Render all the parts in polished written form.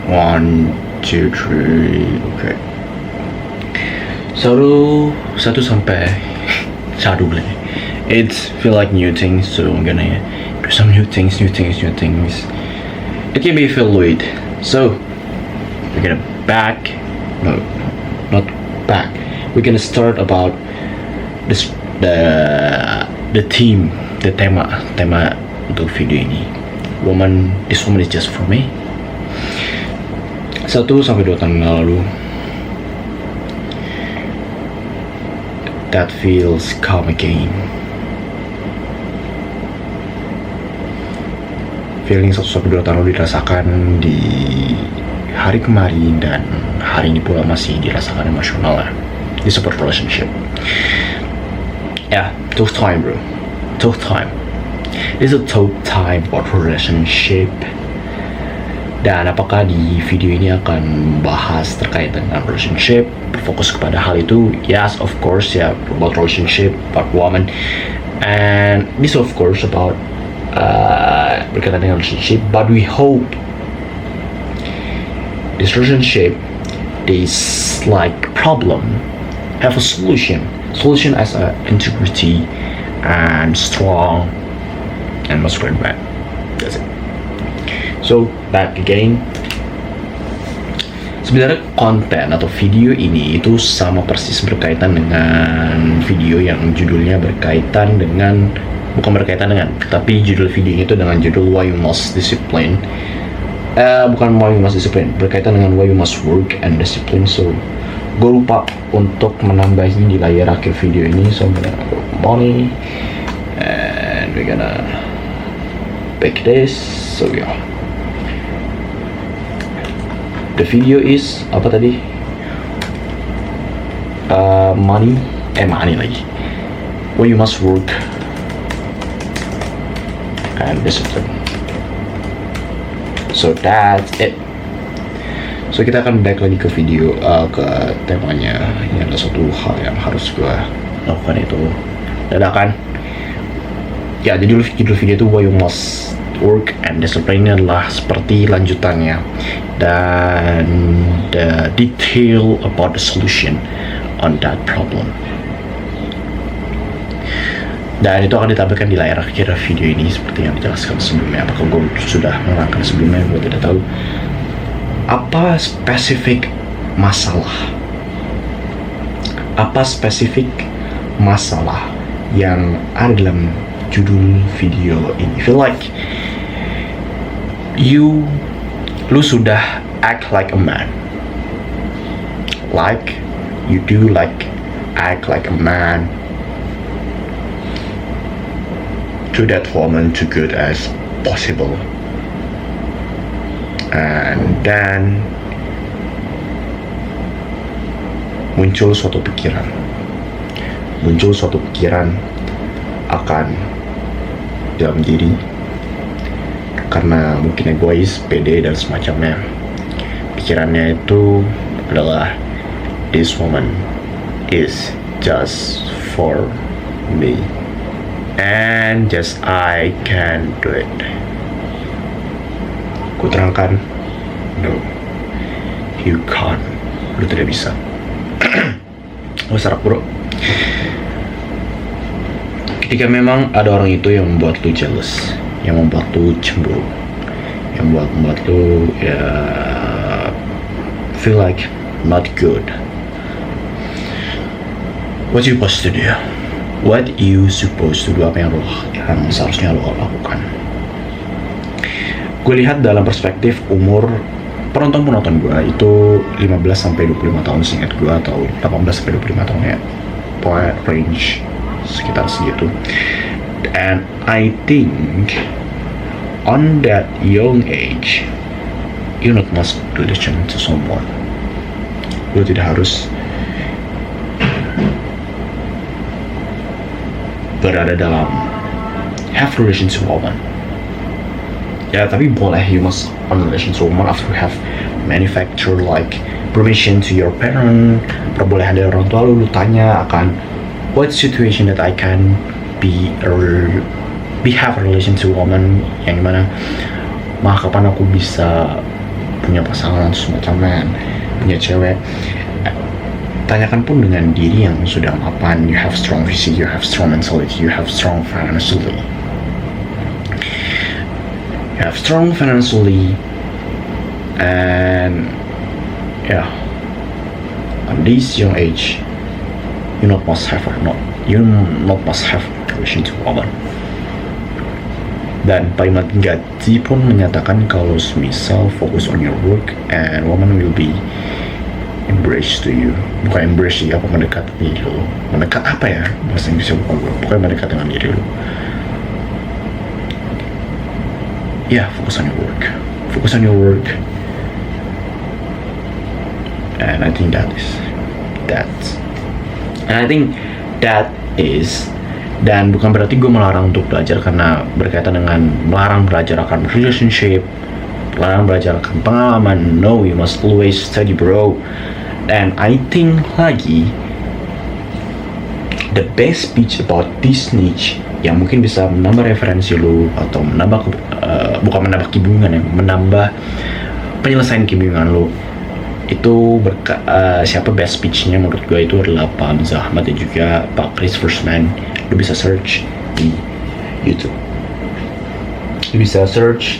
One, two, three. Okay. Satu sampai satu boleh. It's feel like new things, so I'm gonna do some new things. It can be feel weird. So we're gonna back. No, not back. We're gonna start about this the theme, the tema untuk video ini. This woman is just for me. 1 sampai 2 tahun lalu. That feels calm again. Feeling 1 sampai 2 tahun lalu dirasakan di hari kemarin dan hari ini pula masih dirasakan emosional lah. Di support relationship. Yeah, tough time bro. Tough time. This is a tough time for relationship. Dan apakah di video ini akan membahas terkait dengan relationship, berfokus kepada hal itu? Yes, of course, ya, about relationship, about woman, and this of course about berkaitan dengan relationship. But we hope this relationship, this like problem, have a solution. Solution as a integrity and strong and masculine man. That's it. So back again. Sebenarnya konten atau video ini itu sama persis berkaitan dengan video yang judulnya berkaitan dengan, bukan berkaitan dengan, tapi judul videonya itu dengan judul Why You Must Discipline. Bukan Why You Must Discipline, berkaitan dengan Why You Must Work and Discipline. So gue lupa untuk menambahi di layar akhir video ini. So I'm gonna go money and we're gonna pick this. So yeah. The video is apa tadi? Money lagi. Where you must work and discipline. So that's it. So kita akan balik lagi ke video, ke temanya. Ini ada satu hal yang harus gue lakukan, itu dadakan. Ya, jadi judul video itu Why You Must Work and Discipline ini adalah seperti lanjutannya, dan the detail about the solution on that problem. Dan itu akan ditampilkan di layar akhir video ini seperti yang dijelaskan sebelumnya. Apakah gue sudah menerangkan sebelumnya, gue tidak tahu. Apa spesifik masalah? Apa spesifik masalah yang ada dalam judul video ini? Feel like lu sudah act like a man, like you do like act like a man to that woman to good as possible, and then muncul suatu pikiran akan dalam diri karena mungkin egois, pede dan semacamnya. Pikirannya itu adalah this woman is just for me and just I can do it. Ku terangkan, no, you can't. Lu tidak bisa. Lu sarak bro. Ketika memang ada orang itu yang membuat lu jealous, yang membuat lu cemburu, yang membuat lu ya feel like not good, what you supposed to do? What you supposed to do? Apa yang seharusnya lo lakukan? Gue lihat dalam perspektif umur penonton gue itu 15 sampai 25 tahun seingat gue, atau 18 sampai 25 tahun ya, pokoknya range sekitar segitu. And I think on that young age you not must relation to someone. Lu tidak harus berada dalam have relation to woman. Ya, tapi boleh you must on relation to woman after you have manufacture like permission to your parent. Perbolehan dari orang tua lu tanya akan what situation that I can be have a relation to woman, yang dimana kapan aku bisa punya pasangan semacam man, punya cewek, tanyakan pun dengan diri yang sudah mapan. You have strong fisik, you have strong mentality, you have strong financially. You have strong financially, and yeah, at this young age, you not must have relation to woman. Dan Pak Imad Gaji pun menyatakan kalau misal fokus on your work and woman will be embrace to you. Bukan embrace sih, apa mendekat diri lo. Mendekat apa ya bahasa Inggrisnya, bukan mendekat dengan diri lo. Yeah, focus on your work. Focus on your work. And I think that is, dan bukan berarti gue melarang untuk belajar karena berkaitan dengan melarang belajar akan relationship, melarang belajar akan pengalaman. No, you must always study, bro. And I think lagi the best speech about this niche yang mungkin bisa menambah referensi lu atau menambah bukan menambah kebingungan ya, menambah penyelesaian kebingungan lu itu siapa best speechnya menurut gue itu adalah Pak Hamzah Ahmad dan juga Pak Chris Firstman. Lu bisa search di YouTube, lu bisa search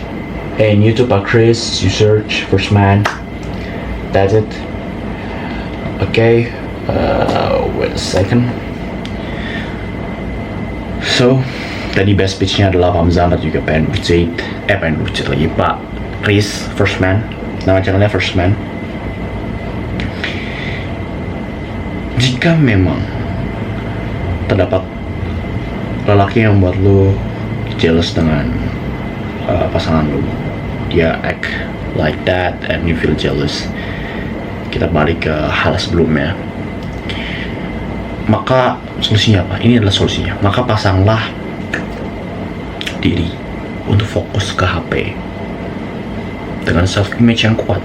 in YouTube Pak Chris, you search Firstman, that's it. Okay, wait a second. So tadi best speechnya adalah Pak Hamzah Ahmad juga pengen Rujit lagi Pak Chris Firstman, nama channelnya Firstman. Jika memang terdapat lelaki yang membuat lo jealous dengan pasangan lo, dia act like that and you feel jealous, kita balik ke hal sebelumnya. Maka solusinya apa? Ini adalah solusinya. Maka pasanglah diri untuk fokus ke HP dengan self image yang kuat.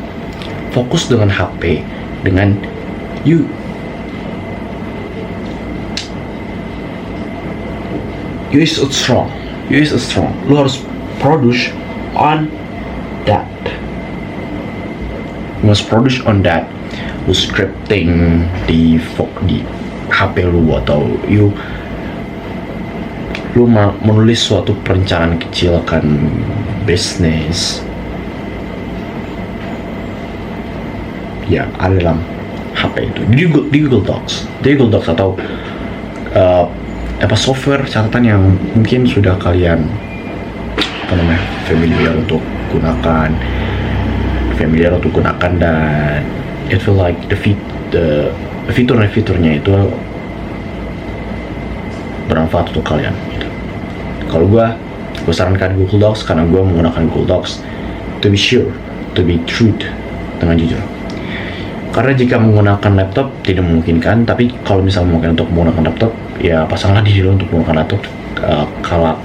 Fokus dengan HP, dengan you is strong. Lu harus produce on that. You must produce on that. Lu scripting di HP lu atau lu menulis suatu perencanaan kecil akan bisnis ya ada dalam HP itu di Google Docs atau software catatan yang mungkin sudah kalian familiar untuk gunakan dan it feel like fiturnya itu bermanfaat untuk kalian gitu. Kalau gue sarankan Google Docs karena gue menggunakan Google Docs to be sure, to be truth, dengan jujur. Karena jika menggunakan laptop tidak memungkinkan, tapi kalau misalnya mungkin untuk menggunakan laptop, ya pasanglah diri lo untuk menggunakan laptop kalau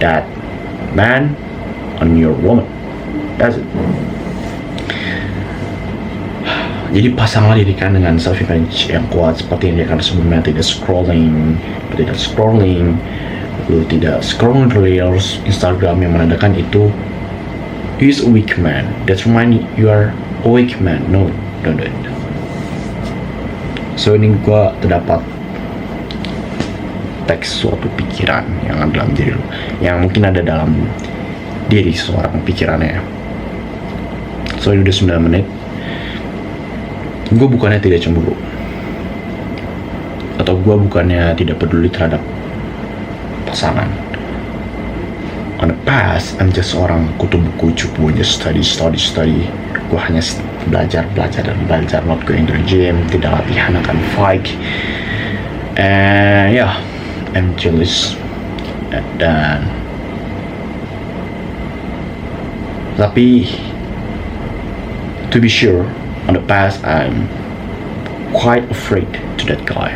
that man on your woman. That's it. Jadi pasanglah diri kan dengan self image yang kuat seperti yang dia kata sebelumnya, tidak scrolling, lu tidak scrolling reels Instagram yang menandakan itu you is a weak man. That's remind you are a weak man. No, don't do it. So ini gua terdapat teks suatu pikiran yang ada dalam diri lu, yang mungkin ada dalam diri seorang pikirannya. So ini udah 9 menit. Gue bukannya tidak cemburu atau gue bukannya tidak peduli terhadap pasangan. On the past, I'm just seorang kutu buku cupu, just study. Gue hanya belajar, not going to the gym, tidak latihan, akan fight. And yeah, I'm jealous. Dan tapi to be sure, on the past I'm quite afraid to that guy.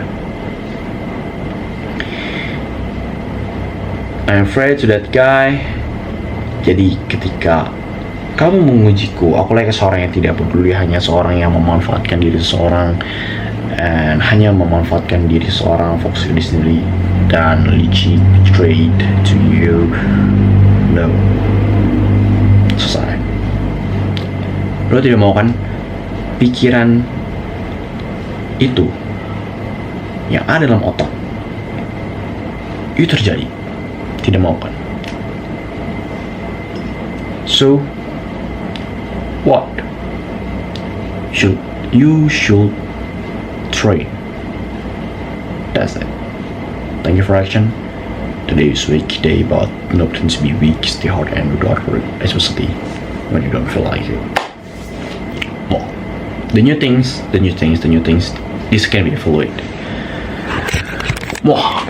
I'm afraid to that guy. Jadi ketika kamu mengujiku, aku lagi seorang yang tidak peduli, hanya seorang yang memanfaatkan diri seseorang, and hanya memanfaatkan diri seseorang, fokus diri sendiri dan licik straight to you. No, selesai. Lu Lo tidak mau kan pikiran itu yang ada dalam otak itu terjadi? Tidak mau kan? So what should you should train? That's it. Thank you for action. Today is weekday, but no pretend to be weak. Stay hard and without work, especially when you don't feel like it. Well, the new things. This can be fluid. Wah,